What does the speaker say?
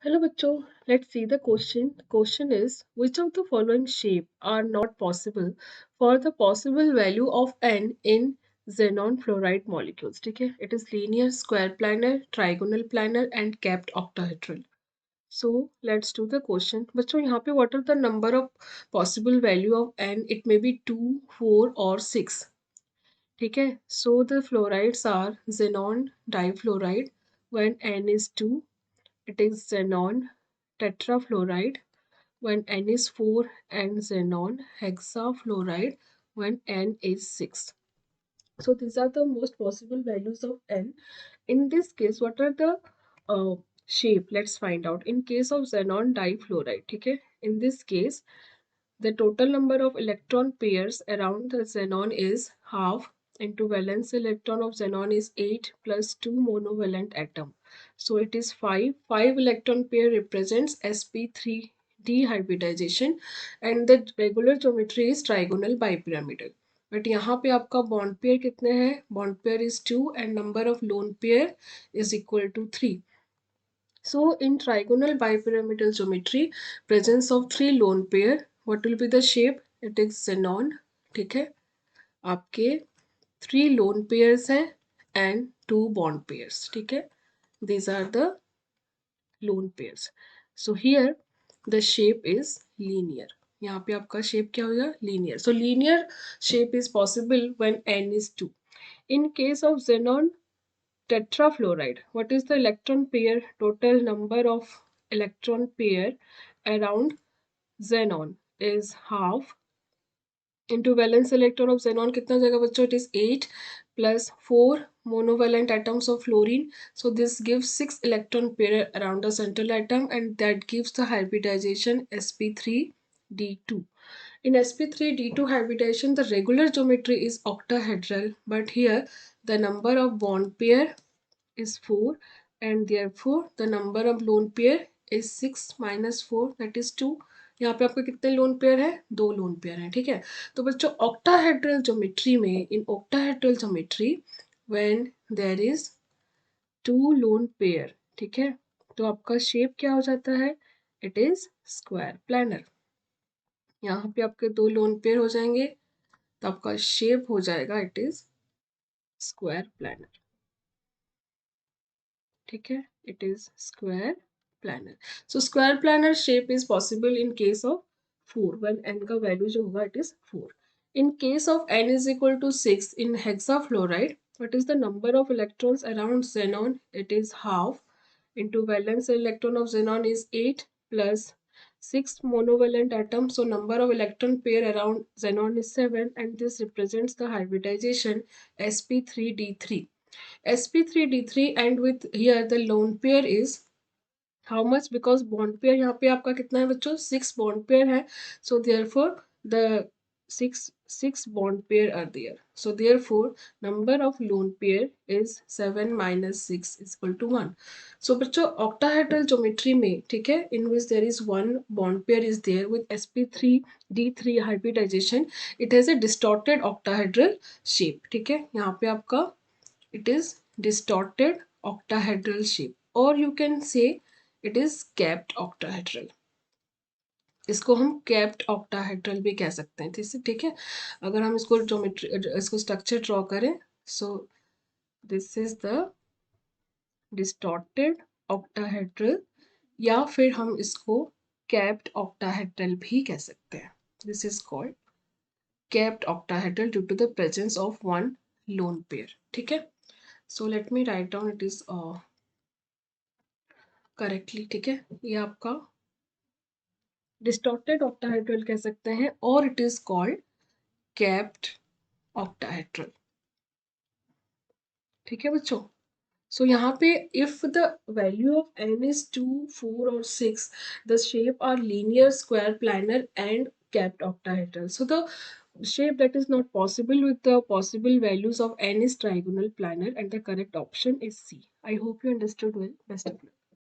Hello bachcho, let's see the question. The question is which of the following shape are not possible for the possible value of n in xenon fluoride molecules. ठीक है, it is linear, square planar, trigonal planar and capped octahedral. So let's do the question. बच्चों यहाँ पे what are the number of possible value of n? It may be 2, 4 or 6. ठीक है, so the fluorides are xenon difluoride when n is 2. It is xenon tetrafluoride when N is 4 and xenon hexafluoride when N is 6. So these are the most possible values of N. In this case, what are the shape? Let's find out. In case of xenon difluoride, okay? In this case, the total number of electron pairs around the xenon is half into valence electron of xenon is 8 plus 2 monovalent atom. So it is 5. 5 electron pair represents sp3 dehybridization and the regular geometry is trigonal bipyramidal. But यहाँ पे आपका bond pair कितने हैं? Bond pair is 2 and number of lone pair is equal to 3. So in trigonal bipyramidal geometry, presence of 3 lone pair, what will be the shape? It is xenon. ठीक है, आपके 3 lone pairs हैं and 2 bond pairs. ठीक है, these are the lone pairs. So here the shape is linear. यहाँ पे आपका shape क्या होगा? Linear. So linear shape is possible when n is 2. In case of xenon tetrafluoride, what is the electron pair? Total number of electron pair around xenon is half into valence electron of xenon कितना जाएगा बच्चों? It is 8 plus 4 monovalent atoms of fluorine. So this gives 6 electron pair around the central atom and that gives the hybridization sp3d2. In sp3d2 hybridization, the regular geometry is octahedral, but here the number of bond pair is 4 and therefore the number of lone pair is 6 minus 4 that is 2. यहाँ पे आपके कितने lone pair है? 2 lone pair हैं. ठीक है, तो बच्चों ऑक्टाहेड्रल ज्योमेट्री में, in octahedral geometry when there is 2 lone pair, ठीक है, तो आपका शेप क्या हो जाता है? It is square planar. यहाँ पे आपके 2 लोन पेयर हो जाएंगे तो आपका शेप हो जाएगा इट इज स्क्वायर प्लानर. ठीक है, it is square planar. So square planar shape is possible in case of 4 when n का वैल्यू जो होगा it is 4. In case of n is equal to 6 in hexafluoride, what is the number of electrons around xenon? It is half into valence electron of xenon is 8 plus 6 monovalent atoms. So number of electron pair around xenon is 7 and this represents the hybridization sp3d3. sp3d3 and with here the lone pair is how much? Because bond pair यहाँ पे आपका कितना है बच्चों? 6 bond pair है. So therefore the 6 bond pair are there. So therefore number of lone pair is 7 minus 6 is equal to 1. So बच्चों octahedral geometry में, ठीक है, in which there is one bond pair is there with sp3d3 hybridization, it has a distorted octahedral shape. ठीक है, यहाँ पे आपका it is distorted octahedral shape or you can say it is capped octahedral. इसको हम capped octahedral भी कह सकते हैं. ठीक है, अगर हम इसको ज्योमेट्री, इसको स्ट्रक्चर ड्रॉ करें, so this is the distorted octahedral या फिर हम इसको कैप्ड ऑक्टाहेड्रल भी कह सकते हैं. This is called capped octahedral due to the presence of one lone pair. ठीक है, so let me write down it is correctly. ठीक है, ये आपका डिस्टॉर्टेड ऑक्टाहेड्रल कह सकते हैं और it is called capped octahedral. ठीक है बच्चों, सो यहाँ पे if the value of n is 2, 4 or 6, the shape are linear, square, planar and capped octahedral. So the shape that is not possible with the possible values of n is trigonal planar and the correct option is C. I hope you understood well. Best of luck.